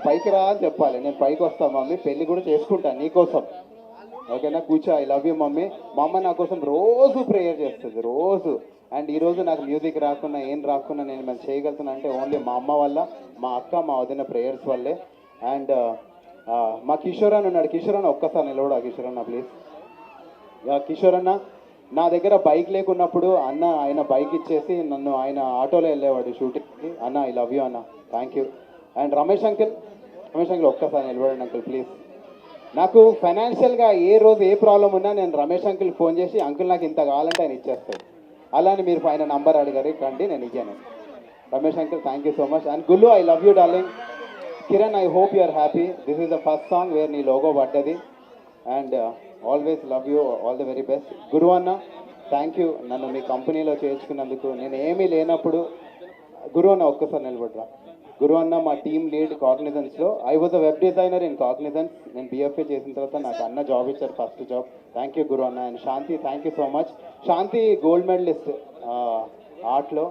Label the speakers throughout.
Speaker 1: పైకి రా అని చెప్పాలి. నేను పైకి వస్తాను మమ్మీ, పెళ్ళి కూడా చేసుకుంటాను నీకోసం, ఓకేనా? కూర్చో. I love you mummy. మా అమ్మ నా కోసం రోజు ప్రేయర్ చేస్తుంది, రోజు. అండ్ ఈరోజు నాకు మ్యూజిక్ రాకున్నా ఏం రాకున్నా నేను మనం చేయగలుగుతున్నా అంటే ఓన్లీ మా అమ్మ వల్ల, మా అక్క, మా వదిన ప్రేయర్స్ వల్లే. అండ్ మా కిషోర్ అన్న ఉన్నాడు. కిషోర్ అన్న ఒక్కసారి నిలవడా? కిషోర్ అన్న ప్లీజ్. కిషోర్ అన్న నా దగ్గర బైక్ లేకున్నప్పుడు అన్న ఆయన బైక్ ఇచ్చేసి నన్ను ఆయన ఆటోలో వెళ్ళేవాడు షూటింగ్కి. అన్న ఐ లవ్ యూ అన్న, thank you. And Ramesh uncle ఒక్కసారి నిలబడండి అంకుల్ ప్లీజ్. నాకు ఫైనాన్షియల్గా ఏ రోజు ఏ ప్రాబ్లం ఉన్నా నేను రమేష్ అంకిల్ ఫోన్ చేసి అంకుల్ నాకు ఇంత కావాలంటే ఆయన ఇచ్చేస్తాడు. అలానే మీరు ఆయన నంబర్ అడిగారు కండి, నేను ఇచ్చాను. Ramesh uncle thank you so much. And Gullu I love you darling. Kiran I hope you are happy. This is the first song where నీ లోగో పడ్డది. And always love you, all the very best. Guru అన్న thank you నన్ను మీ కంపెనీలో చేర్చుకున్నందుకు. నేను ఏమీ లేనప్పుడు గురు అన్న ఒక్కసారి నిలబడరా. గురు అన్న మా టీమ్ లీడ్ కాగ్నిజెన్స్లో. I was a web designer in Cognizant. నేను బిఎఫ్ఏ చేసిన తర్వాత నాకు అన్న జాబ్ ఇచ్చారు, first job. Thank you Guru అన్న. And Shanti thank you so much. Shanti gold medalist ఆర్ట్లో.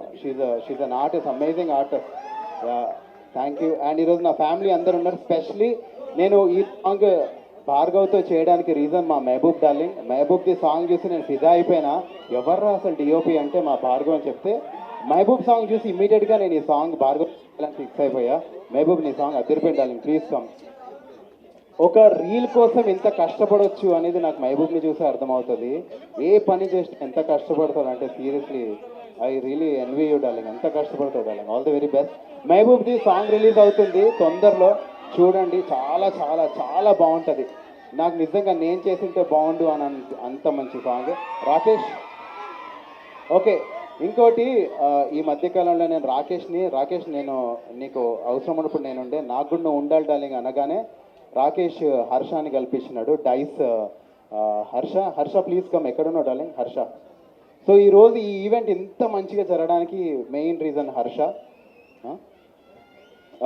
Speaker 1: She's an artist, amazing artist. Thank you. And ఈరోజు నా ఫ్యామిలీ అందరు ఉన్నారు. స్పెషలీ నేను ఈ సాంగ్ భార్గవ్తో చేయడానికి రీజన్ మా మహబూబ్ డార్లింగ్. మహబూబ్ది సాంగ్ చూసి నేను ఫిదా అయిపోయినా. ఎవర్రా అసలు డిఓపి అంటే మా భార్గవ్ అని చెప్తే మహబూబ్ సాంగ్ చూసి ఇమీడియట్గా నేను ఈ సాంగ్ భార్గవ్ ఫిక్స్ అయిపోయా. మహబూబ్ నీ సాంగ్ అదిరిపోయింది డార్లింగ్, ప్లీజ్ కమ్. ఒక రీల్ కోసం ఎంత కష్టపడవచ్చు అనేది నాకు మహబూబ్ని చూసి అర్థమవుతుంది. ఏ పని చేస్తే ఎంత కష్టపడతాడు అంటే seriously I really envy you darling. ఎంత కష్టపడతాడు darling. All the very best. మహబూబ్ది సాంగ్ రిలీజ్ అవుతుంది తొందరలో, చూడండి. చాలా చాలా చాలా బాగుంటుంది. నాకు నిజంగా నేను చేసింటే బాగుండు అని అంత మంచి సాంగ్. రాకేష్ ఓకే. ఇంకోటి ఈ మధ్యకాలంలో నేను రాకేష్ నేను నీకు అవసరం ఉన్నప్పుడు నేను ఉండే, నాకు కూడా నువ్వు ఉండాలి డార్లింగ్ అనగానే రాకేష్ హర్షని కల్పించినాడు. Dice Harsha please come. ఎక్కడున్నావు డార్లింగ్? హర్ష. సో ఈరోజు ఈ ఈవెంట్ ఇంత మంచిగా జరగడానికి main reason Harsha.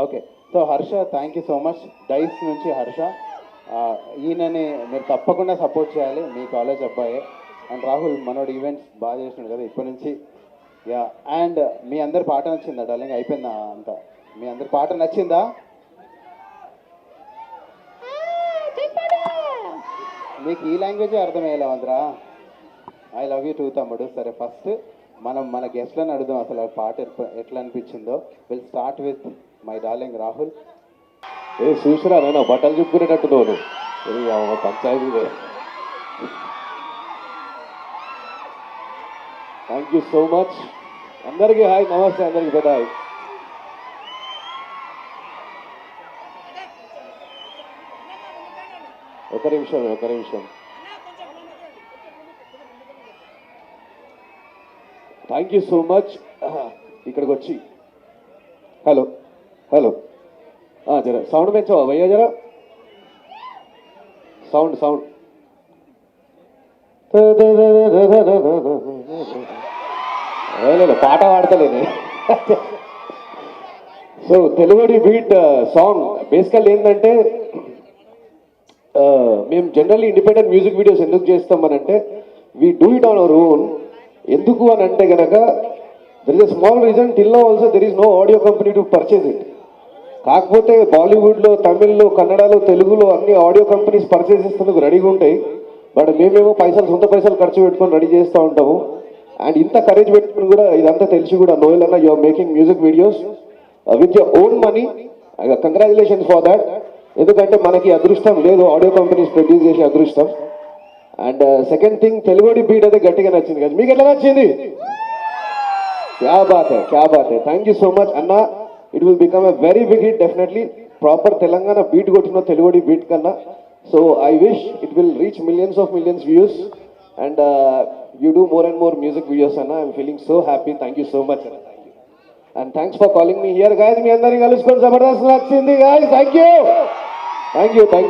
Speaker 1: Okay. So Harsha thank you so much. Dice నుంచి హర్ష. ఈయనని మీరు తప్పకుండా సపోర్ట్ చేయాలి, మీ కాలేజ్ అబ్బాయే. అండ్ రాహుల్ మనోడు ఈవెంట్స్ బాగా చేసినాడు కదా ఇప్పటి నుంచి. యా. అండ్ మీ అందరి పాట నచ్చిందా డార్లింగ్? అయిపోయిందా అంతా? మీ అందరి పాట నచ్చిందా? మీకు ఈ లాంగ్వేజే అర్థమయ్యేలా ఉందిరా. ఐ లవ్ యూ టూ తమ్ముడు. సరే ఫస్ట్ మనం మన గెస్ట్లను అడుగుదాం అసలు ఆ పాట ఎట్లా అనిపించిందో. Will start with my darling Rahul.
Speaker 2: ఏ చూసిరా నేను బట్టలు చెప్పుకునేటట్టు నువ్వు పంచాయతీ. Thank you so much. అందరికీ హాయ్, నమస్తే. అందరికీ పెద్ద హాయ్. ఒక నిమిషం. Thank you so much. ఇక్కడికి వచ్చి హలో జరా సౌండ్ పెంచవా భయ్యా? జరా సౌండ్ పాట పాడతలేనే. సో తెలుగుడి బీట్ సాంగ్ బేసికల్ ఏంటంటే మేము జనరల్లీ ఇండిపెండెంట్ మ్యూజిక్ వీడియోస్ ఎందుకు చేస్తాం అని అంటే we do it on our own. ఎందుకు అని అంటే కనుక there is a small reason till now also there is no audio company to purchase it. కాకపోతే బాలీవుడ్లో, తమిళ్లో, కన్నడలో, తెలుగులో అన్ని ఆడియో కంపెనీస్ పర్చేజ్ చేసేందుకు రెడీగా ఉంటాయి. బట్ మేమేమో సొంత పైసలు ఖర్చు పెట్టుకొని రెడీ చేస్తూ ఉంటాము. అండ్ ఇంత కరేజ్ పెట్టుకుని కూడా ఇదంతా తెలిసి కూడా నోయల్ అన్న you are making music videos with your own money. Congratulations for that. ఎందుకంటే మనకి అదృష్టం లేదు ఆడియో కంపెనీస్ ప్రొడ్యూస్ చేసే అదృష్టం. అండ్ సెకండ్ థింగ్, తెలుగుడి బీట్ అయితే గట్టిగా నచ్చింది కదా. మీకు ఎట్లా నచ్చింది? క్యా బాత్ హై. థ్యాంక్ యూ సో మచ్ అన్న. It will become a very big hit definitely. Proper Telangana beat కొట్టిన తెలుగుడి బీట్ కన్నా. So I wish it will reach millions views and you do more and more music videos అన్న. I'm feeling so happy. Thank you so much అన్న. And thanks for calling me here guys. మీ అందరినీ కలుసుకొని జబర్దస్త్ నచ్చింది guys. Thank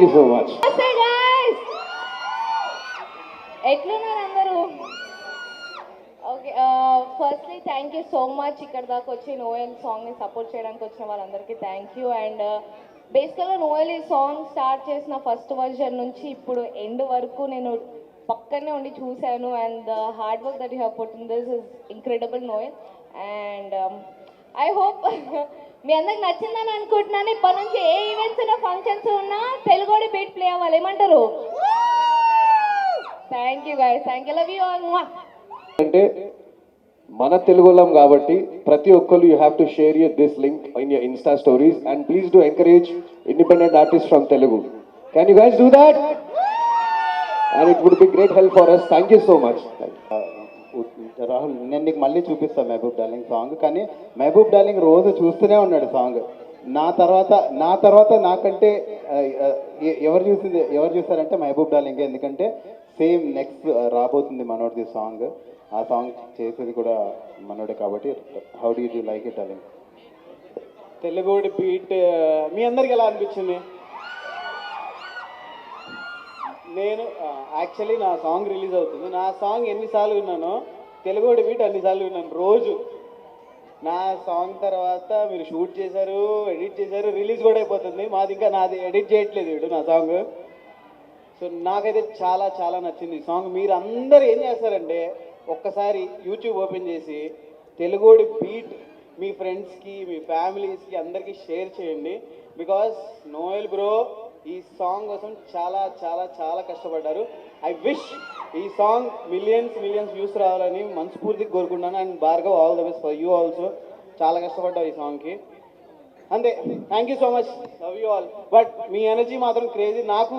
Speaker 2: you so much.
Speaker 3: ఎట్లున్నారు అందరూ? Okay. Firstly thank you so much. ఇక్కడ దాకా వచ్చి నోయల్ సాంగ్ని సపోర్ట్ చేయడానికి వచ్చిన వాళ్ళందరికీ థ్యాంక్ యూ. అండ్ బేసికల్గా నోయల్ ఈ సాంగ్ స్టార్ట్ చేసిన ఫస్ట్ వర్జన్ నుంచి ఇప్పుడు ఎండ్ వరకు నేను పక్కనే ఉండి చూశాను. And the hard work that you have put in this is incredible Noel. And I hope మీ అందరికి నచ్చిందని అనుకుంటున్నాను. ఇప్పటి నుంచి ఏ ఈవెంట్స్ ఆడిషన్స్ ఉన్నా తెలుగుడి బీట్ ప్లే అవ్వాలి, ఏమంటారు? Thank you guys, thank you, love you all.
Speaker 2: అంటే మన తెలుగులం కాబట్టి ప్రతి ఒక్కరు you have to share your this link in your insta stories and please do encourage independent artist from Telugu. Can you guys do that? And it would be great help for us. Thank you so much.
Speaker 1: Rahul, నేను నీకు మళ్ళీ చూపిస్తాను Mahabub darling song, కానీ Mahabub darling రోజు చూస్తూనే ఉన్నాడు song. నా తర్వాత నాకంటే ఎవరు చూస్తారంటే మహబూబ్ డార్లింగ్. ఎందుకంటే సేమ్ నెక్స్ట్ రాబోతుంది మనోడిది సాంగ్, ఆ సాంగ్ చేసేది కూడా మనోడే కాబట్టి. How do you like it darling?
Speaker 4: తెలుగుడి బీట్ మీ అందరికి ఎలా అనిపించింది? నేను యాక్చువల్లీ నా సాంగ్ రిలీజ్ అవుతుంది. నా సాంగ్ ఎన్నిసార్లు విన్నానో తెలుగుడి బీట్ అన్నిసార్లు విన్నాను రోజు. నా సాంగ్ తర్వాత మీరు షూట్ చేశారు, ఎడిట్ చేశారు, రిలీజ్ కూడా అయిపోతుంది. మాది ఇంకా నాది ఎడిట్ చేయట్లేదు వీడు నా సాంగ్. సో నాకైతే చాలా చాలా నచ్చింది ఈ సాంగ్. మీరు అందరు ఏం చేస్తారంటే ఒక్కసారి యూట్యూబ్ ఓపెన్ చేసి తెలుగుడి బీట్ మీ ఫ్రెండ్స్కి, మీ ఫ్యామిలీస్కి అందరికీ షేర్ చేయండి. బికాస్ నోయల్ బ్రో ఈ సాంగ్ కోసం చాలా చాలా చాలా కష్టపడ్డారు. ఐ విష్ ఈ సాంగ్ మిలియన్స్ వ్యూస్ రావాలని మనస్ఫూర్తిగా కోరుకుంటున్నాను. And Bhargav, all the best for you also. చాలా కష్టపడ్డావు ఈ సాంగ్కి, అంతే. Thank you so much, love you all. But మీ ఎనర్జీ మాత్రం క్రేజీ. నాకు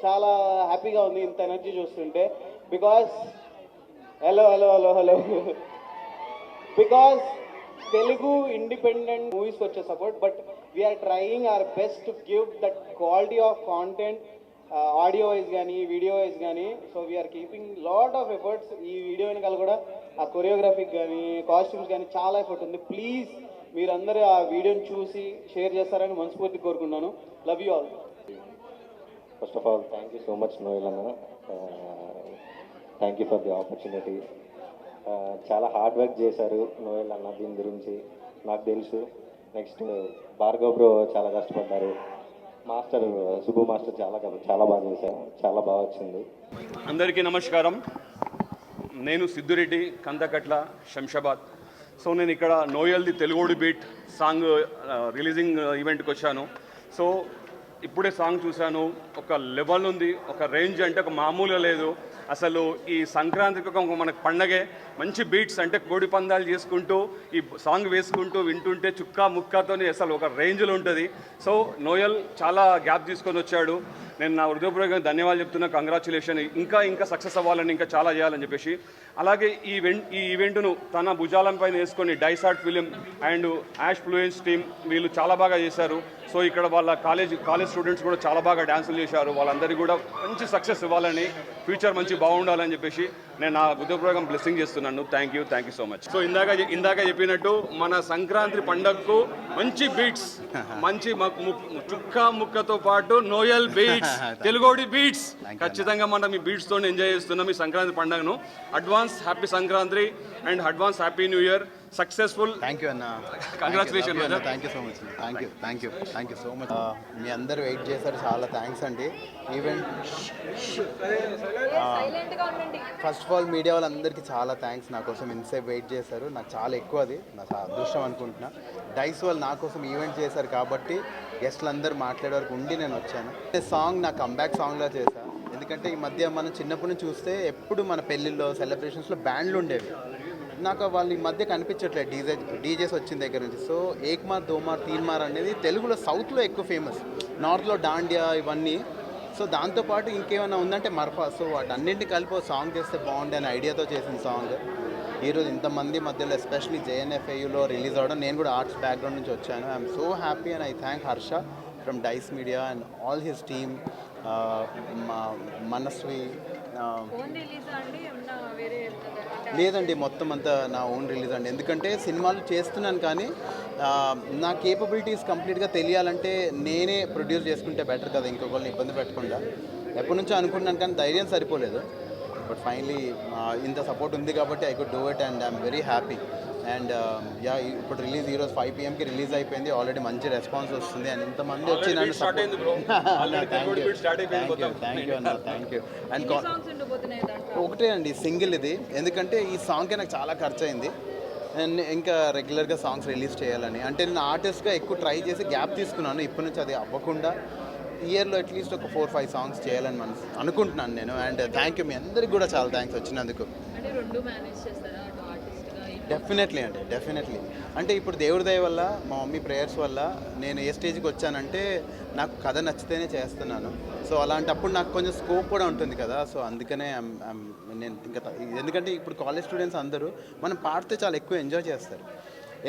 Speaker 4: చాలా హ్యాపీగా ఉంది ఇంత ఎనర్జీ చూస్తుంటే. Because hello because Telugu independent మూవీస్కి వచ్చే support, but we are trying our best to give that quality of content, audio wise కానీ వీడియో వైజ్ కానీ. So we are keeping lot of efforts. ఈ వీడియో వెనకాల కూడా ఆ కొరియోగ్రఫీకి కానీ కాస్ట్యూమ్స్ కానీ చాలా ఎఫర్ట్ ఉంది. ప్లీజ్ మీరందరూ ఆ వీడియోని చూసి షేర్ చేస్తారని మనస్ఫూర్తి కోరుకున్నాను. Love you all.
Speaker 2: First of all thank you so much Noel అన్న. Thank you for the opportunity. చాలా హార్డ్ వర్క్ చేశారు నోయల్ అన్న, దీని గురించి నాకు తెలుసు. నెక్స్ట్ భార్గవ్ బ్రో చాలా కష్టపడ్డారు. మాస్టర్ సుబ్బు మాస్టర్ చాలా బాగా చేశారు, చాలా బాగా వచ్చింది.
Speaker 5: అందరికీ నమస్కారం. నేను సిద్దురెడ్డి, కందకట్ల, శంషాబాద్. సో నేను ఇక్కడ నోయల్ది తెలుగుడి బీట్ సాంగ్ రిలీజింగ్ ఈవెంట్కి వచ్చాను. సో ఇప్పుడే సాంగ్ చూశాను, ఒక లెవెల్ ఉంది, ఒక రేంజ్ అంటే ఒక మామూలుగా లేదు. అసలు ఈ సంక్రాంతికి ఒక మనకు పండగే. మంచి బీట్స్ అంటే కోడి పందాలు చేసుకుంటూ ఈ సాంగ్ వేసుకుంటూ వింటుంటే చుక్క ముక్కతో అసలు ఒక రేంజ్లో ఉంటుంది. సో నోయల్ చాలా గ్యాప్ తీసుకొని వచ్చాడు. నేను నా హృదయపూర్వకంగా ధన్యవాదాలు చెప్తున్నా. కంగ్రాచులేషన్. ఇంకా సక్సెస్ అవ్వాలని, ఇంకా చాలా చేయాలని చెప్పేసి. అలాగే ఈ ఈవెంట్ను తన భుజాలపైన వేసుకొని డైసార్ట్ ఫిలిం అండ్ యాష్ ఫ్లూయెన్స్ టీమ్ వీళ్ళు చాలా బాగా చేశారు. సో ఇక్కడ వాళ్ళ కాలేజ్ స్టూడెంట్స్ కూడా చాలా బాగా డ్యాన్సులు చేశారు. వాళ్ళందరికీ కూడా మంచి సక్సెస్ ఇవ్వాలని, ఫ్యూచర్ మంచి బాగుండాలని చెప్పేసి నేను నా హృదయపూర్వకంగా బ్లెస్సింగ్ చేస్తున్నాను. Thank you so much. So ఇందాక చెప్పినట్టు మన సంక్రాంతి పండగకు మంచి బీట్స్, మంచి చుక్క ముక్కతో పాటు నోయల్ బీట్స్, తెలుగుడి బీట్స్ ఖచ్చితంగా మనం ఈ బీట్స్ తో ఎంజాయ్ చేస్తున్నాం ఈ సంక్రాంతి పండుగను. Advance happy Sankranti and advance happy new year. Successful.
Speaker 6: Thank you అన్న.
Speaker 5: Congratulation.
Speaker 6: Thank you so much. Thank you so much. మీ అందరూ వెయిట్ చేశారు, చాలా థ్యాంక్స్ అండి. Event first of all media వాళ్ళందరికీ చాలా థ్యాంక్స్. నా కోసం ఇంతసేపు వెయిట్ చేశారు. నాకు చాలా ఎక్కువ, అది నా అదృష్టం అనుకుంటున్నా. డైస్ వాళ్ళు నా కోసం ఈవెంట్ చేశారు కాబట్టి గెస్ట్లు అందరూ మాట్లాడే వరకు ఉండి నేను వచ్చాను. సాంగ్ నా కంబ్యాక్ సాంగ్లా చేశాను. ఎందుకంటే ఈ మధ్య మనం చిన్నప్పటి నుంచి చూస్తే ఎప్పుడు మన పెళ్ళిళ్ళలో సెలబ్రేషన్స్లో బ్యాండ్లు ఉండేవి. నాకు వాళ్ళు ఈ మధ్య కనిపించట్లేదు డీజేస్ వచ్చిన దగ్గర నుంచి. సో ఏక్ మార్ దో మార్ తీన్ మార్ అనేది తెలుగులో సౌత్లో ఎక్కువ ఫేమస్, నార్త్లో డాండియా ఇవన్నీ. సో దాంతోపాటు ఇంకేమైనా ఉందంటే మర్ఫా. సో వాటన్నింటినీ కలిపి సాంగ్ చేస్తే బాగుండే అనే ఐడియాతో చేసిన సాంగ్. ఈరోజు ఇంతమంది మధ్యలో ఎస్పెషలీ జేఎన్ఎఫ్ఐయులో రిలీజ్ అవ్వడం, నేను కూడా ఆర్ట్స్ బ్యాక్గ్రౌండ్ నుంచి వచ్చాను. I'm so happy and I thank Harsha from Dice media and all his team. Manasvi లేదండి, మొత్తం అంతా నా ఓన్ రిలీజ్ అండి. ఎందుకంటే సినిమాలు చేస్తున్నాను కానీ నా కేపబిలిటీస్ కంప్లీట్గా తెలియాలంటే నేనే ప్రొడ్యూస్ చేసుకుంటే బెటర్ కదా, ఇంకొకరిని ఇబ్బంది పెట్టకుండా. ఎప్పటి నుంచో అనుకుంటున్నాను కానీ ధైర్యం సరిపోలేదు. బట్ ఫైనలీ ఇంత సపోర్ట్ ఉంది కాబట్టి I could do it and I'm very happy. And yeah, ఇప్పుడు రిలీజ్ ఈరోజు 5 PM రిలీజ్ అయిపోయింది. ఆల్రెడీ మంచి రెస్పాన్స్ వస్తుంది అండ్ ఇంతమంది వచ్చి నన్ను థ్యాంక్ యూ అన్న, థ్యాంక్ యూ. అండ్ ఒకటే అండి సింగిల్ ఇది, ఎందుకంటే ఈ సాంగ్కి నాకు చాలా ఖర్చు అయింది. అండ్ ఇంకా రెగ్యులర్గా సాంగ్స్ రిలీజ్ చేయాలని, అంటే నేను ఆర్టిస్ట్గా ఎక్కువ ట్రై చేసి గ్యాప్ తీసుకున్నాను. ఇప్పటి నుంచి అది అవ్వకుండా ఇయర్లో అట్లీస్ట్ ఒక 4-5 సాంగ్స్ చేయాలని అనుకుంటున్నాను నేను. అండ్ థ్యాంక్ యూ మీ అందరికి కూడా చాలా థ్యాంక్స్ వచ్చినందుకు.
Speaker 7: అంటే రెండు మేనేజ్ చేస్తారా, అటు ఆర్టిస్ట్గా
Speaker 6: డెఫినెట్లీ అండి, డెఫినెట్లీ. అంటే ఇప్పుడు దేవుడి దయ వల్ల, మా మమ్మీ ప్రేయర్స్ వల్ల నేను ఏ స్టేజ్కి వచ్చానంటే నాకు కథ నచ్చితేనే చేస్తున్నాను. సో అలాంటప్పుడు నాకు కొంచెం స్కోప్ కూడా ఉంటుంది కదా. సో అందుకనే నేను ఇంకా ఎందుకంటే ఇప్పుడు కాలేజ్ స్టూడెంట్స్ అందరూ మనం పాడితే చాలా ఎక్కువ ఎంజాయ్ చేస్తారు.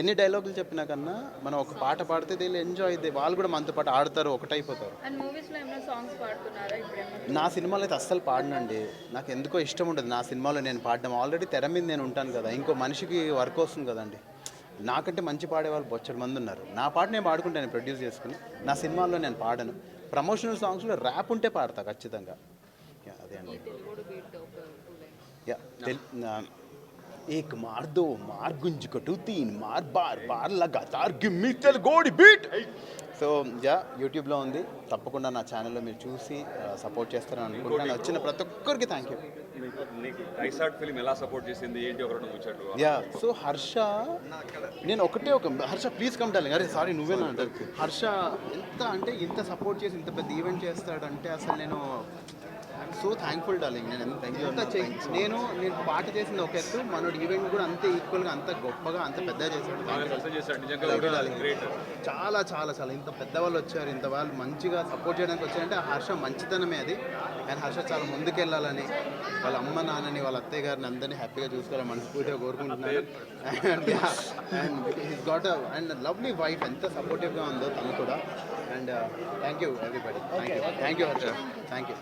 Speaker 6: ఎన్ని డైలాగులు చెప్పినా కన్నా మనం ఒక పాట పాడితే వీళ్ళు ఎంజాయ్ అయితే వాళ్ళు కూడా మనతో పాటు ఆడతారు, ఒకటైపోతారు.
Speaker 7: అండ్ మూవీస్లో ఏమైనా సాంగ్స్ పాడుతున్నారా ఇప్పుడు?
Speaker 6: నా సినిమాలో అయితే అస్సలు పాడనండి. నాకు ఎందుకో ఇష్టం ఉండదు నా సినిమాలో నేను పాడడం. ఆల్రెడీ తెర మీద నేను ఉంటాను కదా, ఇంకో మనిషికి వర్క్ వస్తుంది కదండి. నాకంటే మంచి పాడే వాళ్ళు బొచ్చడి మంది ఉన్నారు. నా పాట నేను పాడుకుంటాను ప్రొడ్యూస్ చేసుకుని. నా సినిమాల్లో నేను పాడను. ప్రమోషనల్ సాంగ్స్లో ర్యాప్ ఉంటే పాడతా ఖచ్చితంగా. అదే అండి. एक मार दो मार गुंज कटू 3 मार बार बार लगातार गिव मी తెలుగోడి బీట్. సో యూట్యూబ్లో ఉంది, తప్పకుండా నా ఛానల్లో మీరు చూసి సపోర్ట్ చేస్తారని అనుకుంటున్నాను. వచ్చిన ప్రతి ఒక్కరికి థ్యాంక్ యూ.
Speaker 5: నీకు ఐసాట్ ఫిల్మ్ ఎలా సపోర్ట్ చేసింది ఏంటి ఒకటి ముచ్చట్లు?
Speaker 6: సో హర్ష, నేను హర్ష ప్లీజ్ కమ్ డార్లింగ్. అరే సారీ నువ్వే నా హర్ష ఎంత అంటే ఇంత సపోర్ట్ చేసి ఇంత పెద్ద ఈవెంట్ చేస్తాడంటే అసలు నేను ఐఎమ్ సో థ్యాంక్ఫుల్ డార్లింగ్. నేను పాట చేసింది ఒక ఎత్తు, మనోడు ఈవెంట్ కూడా అంతే ఈక్వల్గా అంత గొప్పగా అంత పెద్దగా చేశాడు. చాలా చాలా చాలా ఇంత పెద్దవాళ్ళు వచ్చారు, ఇంత వాళ్ళు మంచిగా సపోర్ట్ చేయడానికి వచ్చారంటే ఆ హర్ష మంచితనమే అది. అండ్ హర్ష చాలా ముందుకెళ్ళాలని వాళ్ళ అమ్మ నాన్నని వాళ్ళ అత్తయ్య గారిని అందరినీ హ్యాపీగా చూసుకోవాలని మనస్ఫూర్తిగా కోరుకుంటున్నాను. And he's got and lovely wife, ఎంత సపోర్టివ్గా ఉందో తను కూడా. And thank you everybody. Thank you Harsha, thank you.